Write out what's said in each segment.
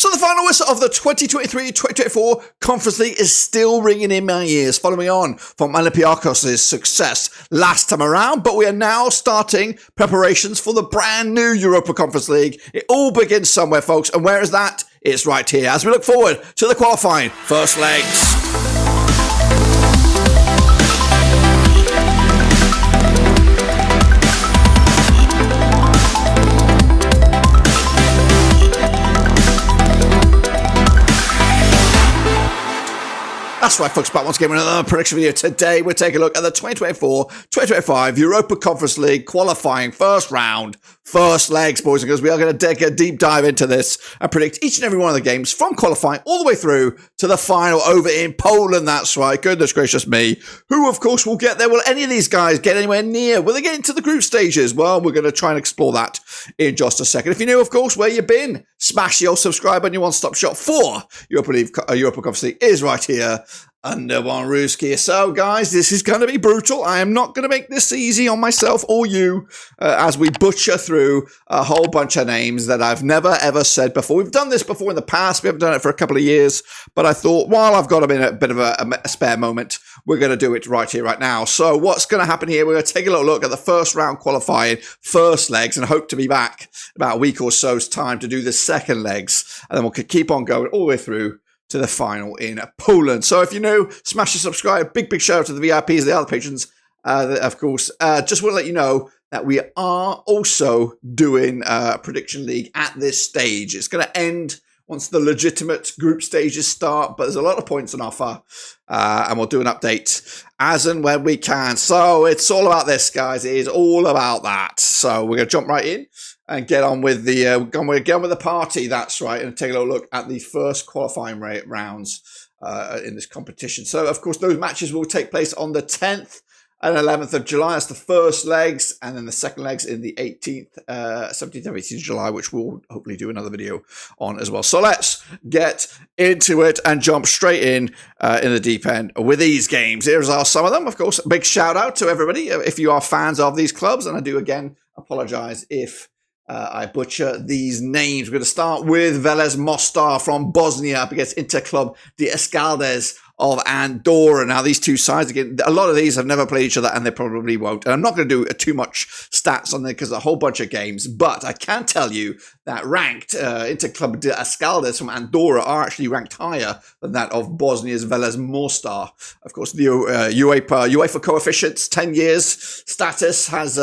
So the final whistle of the 2023-2024 Conference League is still ringing in my ears, following on from Olympiakos' success last time around, but we are now starting preparations for the brand new Europa Conference League. It all begins somewhere, folks, and where is that? It's right here, as we look forward to the qualifying first legs. That's right, folks, back once again with another prediction video. Today, we're taking a look at the 2024-2025 Europa Conference League qualifying first round, first legs, boys and girls. We are going to take a deep dive into this and predict each and every one of the games from qualifying all the way through to the final over in Poland. That's right. Goodness gracious me. Who, of course, will get there? Will any of these guys get anywhere near? Will they get into the group stages? Well, we're going to try and explore that in just a second. If you're new, of course, where you've been, smash your subscribe button. Your one-stop shop for Europa Conference League is right here under one Ruski. So, guys, this is going to be brutal. I am not going to make this easy on myself or you as we butcher through a whole bunch of names that I've never, ever said before. We've done this before in the past. We haven't done it for a couple of years, but I thought, while I've got a bit of a spare moment, we're going to do it right here, right now. So what's going to happen here, we're going to take a little look at the first round qualifying first legs and hope to be back in about a week or so's time to do the second legs. And then we'll keep on going all the way through to the final in Poland. So if you're new, smash the subscribe. Big shout out to the VIPs, the other patrons, of course. Just want to let you know that we are also doing a prediction league at this stage. It's going to end once the legitimate group stages start, but there's a lot of points on offer, and we'll do an update as and when we can. So it's all about this, guys. It is all about that. So we're going to jump right in and get on with the party. That's right, and take a little look at the first qualifying rounds in this competition. So, of course, those matches will take place on the 10th and 11th of July. That's the first legs, and then the second legs in the 18th, 17th and 18th of July, which we'll hopefully do another video on as well. So let's get into it and jump straight in the deep end with these games. Here's some of them, of course. A big shout out to everybody if you are fans of these clubs, and I do again apologize if I butcher these names. We're going to start with Velez Mostar from Bosnia up against Interclub de Escaldes of Andorra. Now, these two sides, again, a lot of these have never played each other, and they probably won't. And I'm not going to do too much stats on them because there's a whole bunch of games. But I can tell you that ranked Interclub de Escaldes from Andorra are actually ranked higher than that of Bosnia's Velez Mostar. Of course, the UEFA coefficients, 10 years status has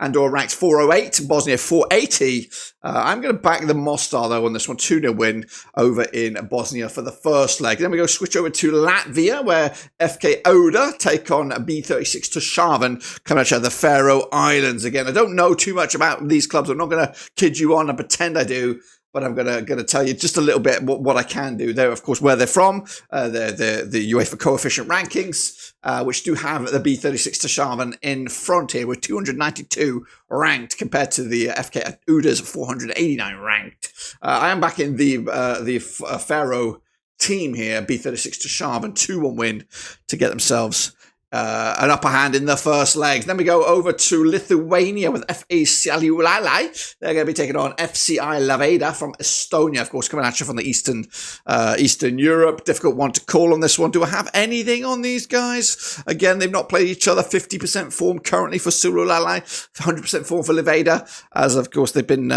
Andorra ranked 408, Bosnia 480. I'm going to back the Mostar, though, on this one. 2-0 win over in Bosnia for the first leg. Then we go switch over to Latvia, where FK Oda take on B36 Tushaven, coming out of the Faroe Islands. Again, I don't know too much about these clubs. I'm not going to kid you on and pretend I do, but I'm going to tell you just a little bit what I can do. They're, of course, where they're from, the UEFA coefficient rankings, which do have the B36 Tushaven in front here with 292 ranked compared to the FK Uda's 489 ranked. I am back in the Faroe team here, B36 Tushaven, 2-1 win to get themselves an upper hand in the first legs. Then we go over to Lithuania with FA Šiauliai. They're going to be taking on FCI Laveda from Estonia, of course, coming at you from the Eastern Europe. Difficult one to call on this one. Do I have anything on these guys? Again, they've not played each other. 50% form currently for Šiauliai, 100% form for Laveda, as of course they've been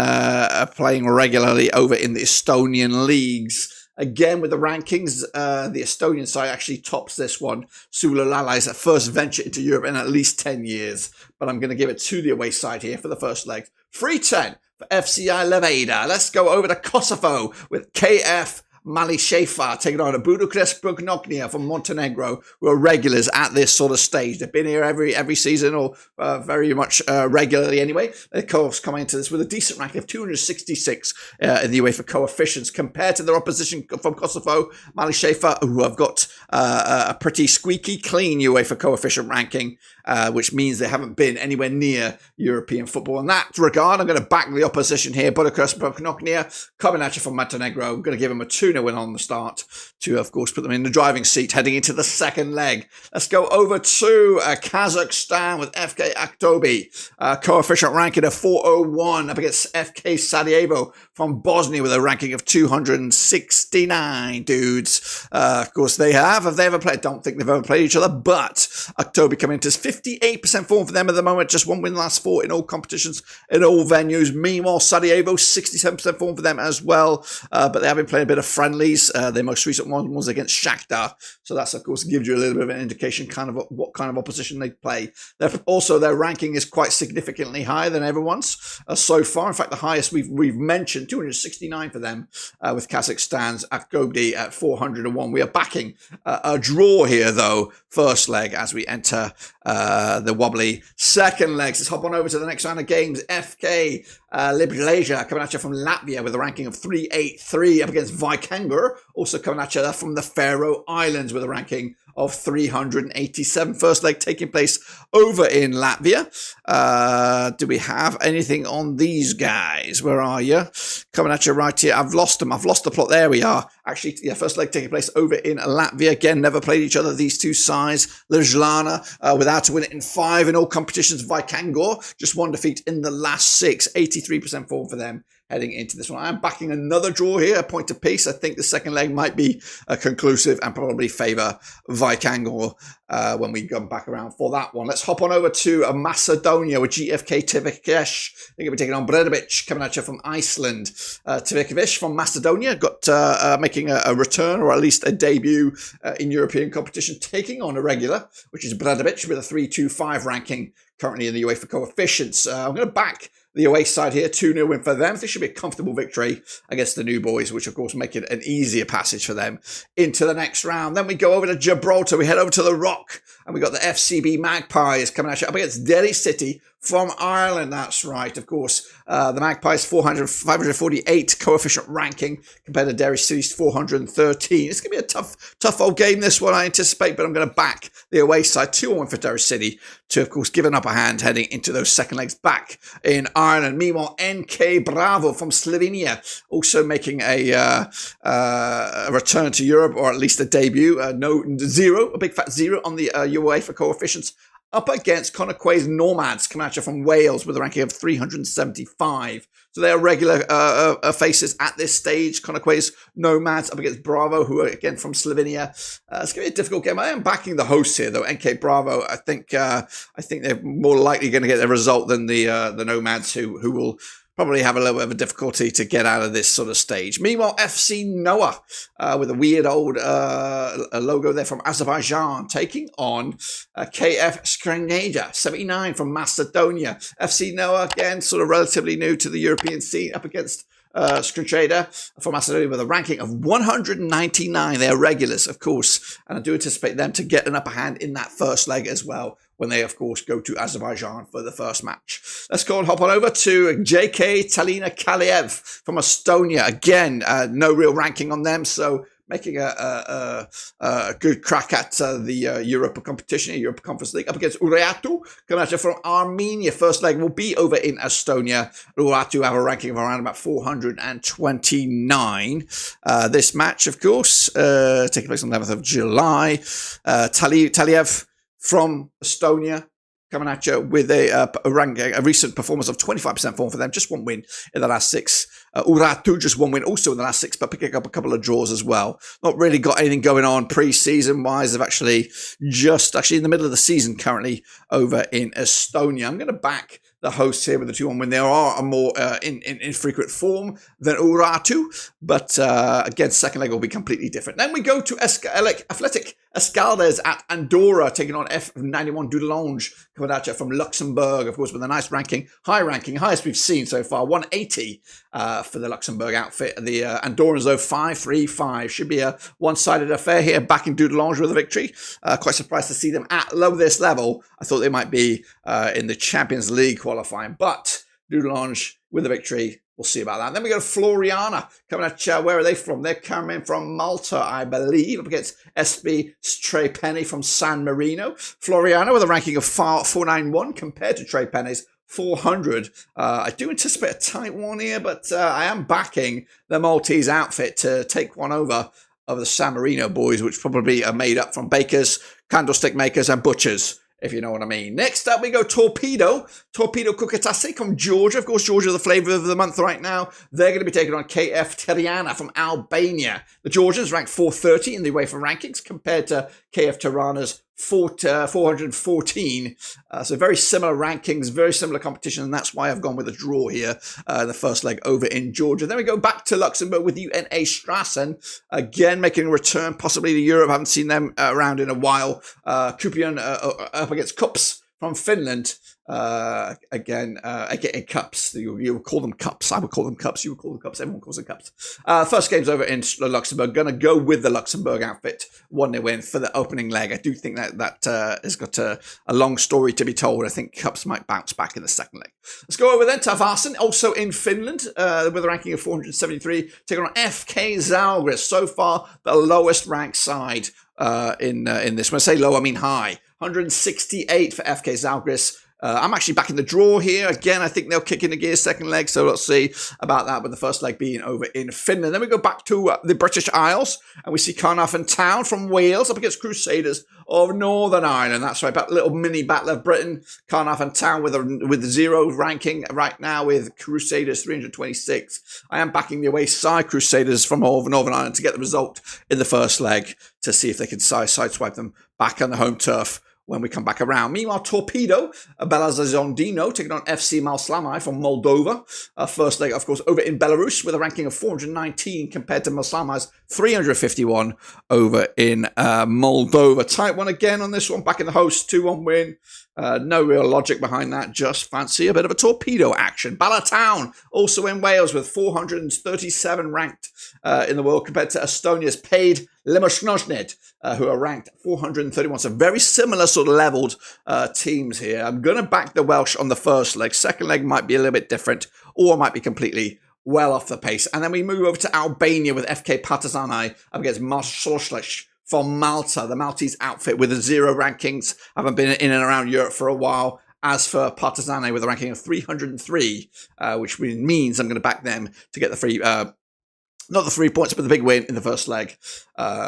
playing regularly over in the Estonian leagues. Again, with the rankings, the Estonian side actually tops this one. Šiauliai's first venture into Europe in at least 10 years. But I'm going to give it to the away side here for the first leg. 3-10 for FCI Laveda. Let's go over to Kosovo with KF Malishefa taking on a Budukrest Bugnognia from Montenegro, who are regulars at this sort of stage. They've been here every season, or very much regularly anyway. They, of course, coming into this with a decent ranking of 266 in the UEFA coefficients compared to their opposition from Kosovo, Malishefa, who have got a pretty squeaky clean UEFA coefficient ranking, which means they haven't been anywhere near European football. In that regard, I'm going to back the opposition here. Budukrest Bugnognia coming at you from Montenegro. I'm going to give them a 2 2-0 win on the start to, of course, put them in the driving seat heading into the second leg. Let's go over to Kazakhstan with FK Aktobi. Coefficient ranking of 401 up against FK Sarajevo from Bosnia with a ranking of 269, dudes. Of course, have they ever played? Don't think they've ever played each other, but Aktobi coming into 58% form for them at the moment. Just one win last 4 in all competitions, in all venues. Meanwhile, Sarajevo, 67% form for them as well, but they have been playing a bit of friendlies. Their most recent one was against Shakhtar, so that's, of course, gives you a little bit of an indication kind of what kind of opposition they play. Their ranking is quite significantly higher than everyone's so far. In fact, the highest we've mentioned, 269 for them, with Kazakhstan's Aktobi at 401. We are backing a draw here, though, first leg as we enter the wobbly second legs. Let's hop on over to the next round of games. FK Libreja coming at you from Latvia with a ranking of 383 up against Vikingur, also coming at you from the Faroe Islands with a ranking of 387. First leg taking place over in Latvia. Do we have anything on these guys? Where are you? Coming at you right here. I've lost them. I've lost the plot. There we are. Actually, yeah, first leg taking place over in Latvia. Again, never played each other, these two sides. Ljubljana, without a win in 5 in all competitions. Vikingur, just 1 defeat in the last 6. 83% form for them heading into this one. I'm backing another draw here, a point apiece. I think the second leg might be conclusive and probably favour Vikingur when we come back around for that one. Let's hop on over to Macedonia with GFK Tivikesh. They're going to be taking on Bredovic coming at you from Iceland. Tivikesh from Macedonia got making a return, or at least a debut in European competition, taking on a regular, which is Bredovic with a 325 ranking currently in the UEFA coefficients. I'm going to back the away side here, 2-0 win for them. This should be a comfortable victory against the new boys, which of course make it an easier passage for them into the next round. Then we go over to Gibraltar. We head over to the Rock, and we got the FCB Magpies coming at you up against Derry City from Ireland. That's right, of course. The Magpies 548 coefficient ranking compared to Derry City's 413. It's going to be a tough old game, this one, I anticipate, but I'm going to back the away side 2-1 for Derry City to, of course, give an upper hand heading into those second legs back in Ireland. Meanwhile, NK Bravo from Slovenia also making a return to Europe, or at least a debut. A big fat 0 on the UEFA coefficients, up against Conakry's Nomads coming at you from Wales with a ranking of 375. So they are regular faces at this stage. Conakry's Nomads up against Bravo, who are again from Slovenia. It's going to be a difficult game. I am backing the hosts here, though. NK Bravo. I think they're more likely going to get the result than the Nomads, who will probably have a little bit of a difficulty to get out of this sort of stage. Meanwhile, FC Noah, with a weird old logo there from Azerbaijan, taking on KF Skreneja, 79 from Macedonia. FC Noah, again, sort of relatively new to the European scene, up against Skreneja from Macedonia with a ranking of 199. They are regulars, of course, and I do anticipate them to get an upper hand in that first leg as well, when they, of course, go to Azerbaijan for the first match. Let's go and hop on over to JK Talina Kaliev from Estonia. Again, no real ranking on them, so making a good crack at the Europa competition, Europa Conference League, up against Uratu, coming at you from Armenia. First leg will be over in Estonia. Uratu have a ranking of around about 429. This match, of course, taking place on the 11th of July. Taliev from Estonia coming at you with a recent performance of 25% form for them. Just 1 win in the last 6. Uratu just 1 win also in the last 6, but picking up a couple of draws as well. Not really got anything going on pre-season wise. They've actually in the middle of the season currently over in Estonia. I'm going to back the hosts here with the 2-1 win. They are more in frequent form than Uratu, but again, second leg will be completely different. Then we go to Athletic Escaldes at Andorra, taking on F91 Dudelange, coming at you from Luxembourg, of course, with a nice ranking, highest we've seen so far, 180 for the Luxembourg outfit. The Andorrans, though, 5-3-5. Should be a one-sided affair here, backing Dudelange with a victory. Quite surprised to see them at this level. I thought they might be in the Champions League qualifying, but Dudelange with a victory. We'll see about that. And then we go to Floriana coming at where are they from? They're coming from Malta, I believe, up against SB Trapeni from San Marino. Floriana with a ranking of 491 compared to Trapeni's 400. I do anticipate a tight one here, but I am backing the Maltese outfit to take one over the San Marino boys, which probably are made up from bakers, candlestick makers, and butchers, if you know what I mean. Next up, we go Torpedo Kukatasi from Georgia. Of course, Georgia, the flavor of the month right now. They're going to be taking on KF Tirana from Albania. The Georgians ranked 430 in the UEFA rankings compared to KF Tirana's 414. So very similar rankings, very similar competition, and that's why I've gone with a draw here in the first leg over in Georgia. Then we go back to Luxembourg with UNA Strassen, again making a return possibly to Europe. I haven't seen them around in a while. Kupion up against Kups from Finland. Again, Cups. You would call them Cups. I would call them Cups. You would call them Cups. Everyone calls them Cups. First game's over in Luxembourg. Going to go with the Luxembourg outfit. 1-0 win for the opening leg. I do think that has got a long story to be told. I think Cups might bounce back in the second leg. Let's go over then to Vasen, also in Finland, with a ranking of 473, taking on FK Zalgiris. So far, the lowest ranked side in this. When I say low, I mean high. 168 for FK Zalgiris. I'm actually back in the draw here. Again, I think they'll kick in the gear second leg, so let's see about that, with the first leg being over in Finland. Then we go back to the British Isles, and we see Carnarvon Town from Wales up against Crusaders of Northern Ireland. That's right, that little mini battle of Britain. Carnarvon Town with 0 ranking right now, with Crusaders 326. I am backing the away side Crusaders from Northern Ireland to get the result in the first leg, to see if they can sideswipe them back on the home turf when we come back around. Meanwhile, Torpedo, Belazazondino, taking on FC Malslamai from Moldova. First leg, of course, over in Belarus, with a ranking of 419 compared to Malslamai's 351 over in Moldova. Tight one again on this one, back in the host, 2-1 win. No real logic behind that, just fancy a bit of a torpedo action. Bala also in Wales, with 437 ranked in the world, compared to Estonia's Paid Lemosnosned, who are ranked 431. So very similar sort of leveled teams here. I'm going to back the Welsh on the first leg. Second leg might be a little bit different, or might be completely well off the pace. And then we move over to Albania with FK Partizani up against Marsoshlish from Malta, the Maltese outfit with 0 rankings. Haven't been in and around Europe for a while. As for Partizani, with a ranking of 303, which means I'm going to back them to get the free, not the 3 points, but the big win in the first leg,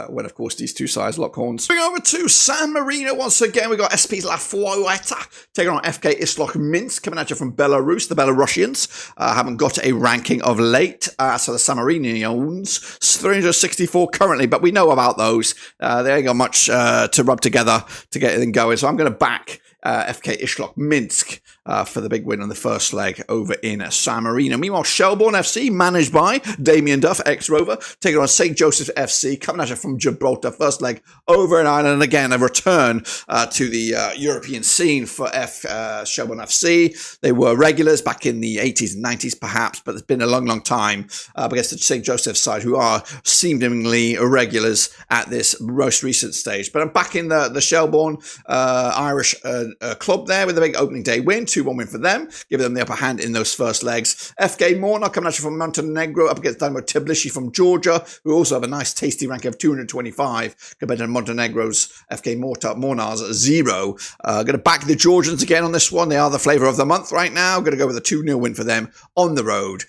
when, of course, these two sides lock horns. Moving over to San Marino once again. We got SP La Fueta taking on FK Islok Minsk, coming at you from Belarus. The Belarusians haven't got a ranking of late, so the San Marinians 364 currently, but we know about those. They ain't got much to rub together to get anything going, so I'm going to back FK Islok Minsk for the big win on the first leg over in San Marino. Meanwhile, Shelbourne FC, managed by Damien Duff, ex-Rover, taking on St. Joseph FC, coming at you from Gibraltar. First leg over in Ireland. And again, a return to the European scene for Shelbourne FC. They were regulars back in the 80s and 90s, perhaps, but it's been a long, long time against the St. Joseph side, who are seemingly irregulars at this most recent stage. But I'm back in the Shelbourne Irish club there with a big opening day win. 2-1 win for them, giving them the upper hand in those first legs. FK Mornar coming at you from Montenegro up against Dynamo Tbilisi from Georgia, who also have a nice tasty ranking of 225 compared to Montenegro's FK Mornar's 0. Going to back the Georgians again on this one. They are the flavour of the month right now. Going to go with a 2-0 win for them on the road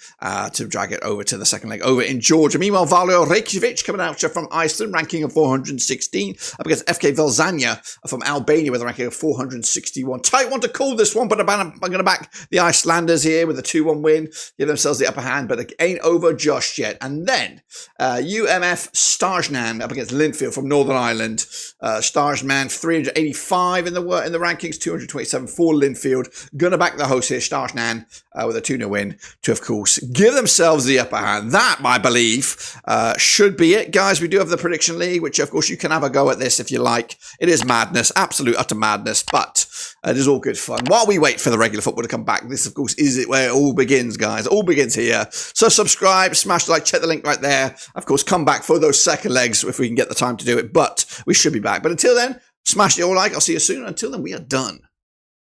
to drag it over to the second leg over in Georgia. Meanwhile, Valio Reykjavik coming out from Iceland, ranking of 416 up against FK Velzania from Albania with a ranking of 461. Tight one to call this one, but I'm going to back the Icelanders here with a 2-1 win, give themselves the upper hand, but it ain't over just yet. And then UMF Starznan up against Linfield from Northern Ireland. Starznan 385 in the rankings, 227 for Linfield. Going to back the host here, Starznan, with a 2-0 win to, of course, give themselves the upper hand. That, I believe, should be it, guys. We do have the Prediction League, which, of course, you can have a go at this if you like. It is madness, absolute, utter madness, but it is all good fun. While we wait for the regular football to come back, this, of course, is it where it all begins, guys. It all begins here. So subscribe, smash the like, check the link right there. Of course, come back for those second legs if we can get the time to do it, but we should be back. But until then, smash the all like. I'll see you soon. Until then, we are done.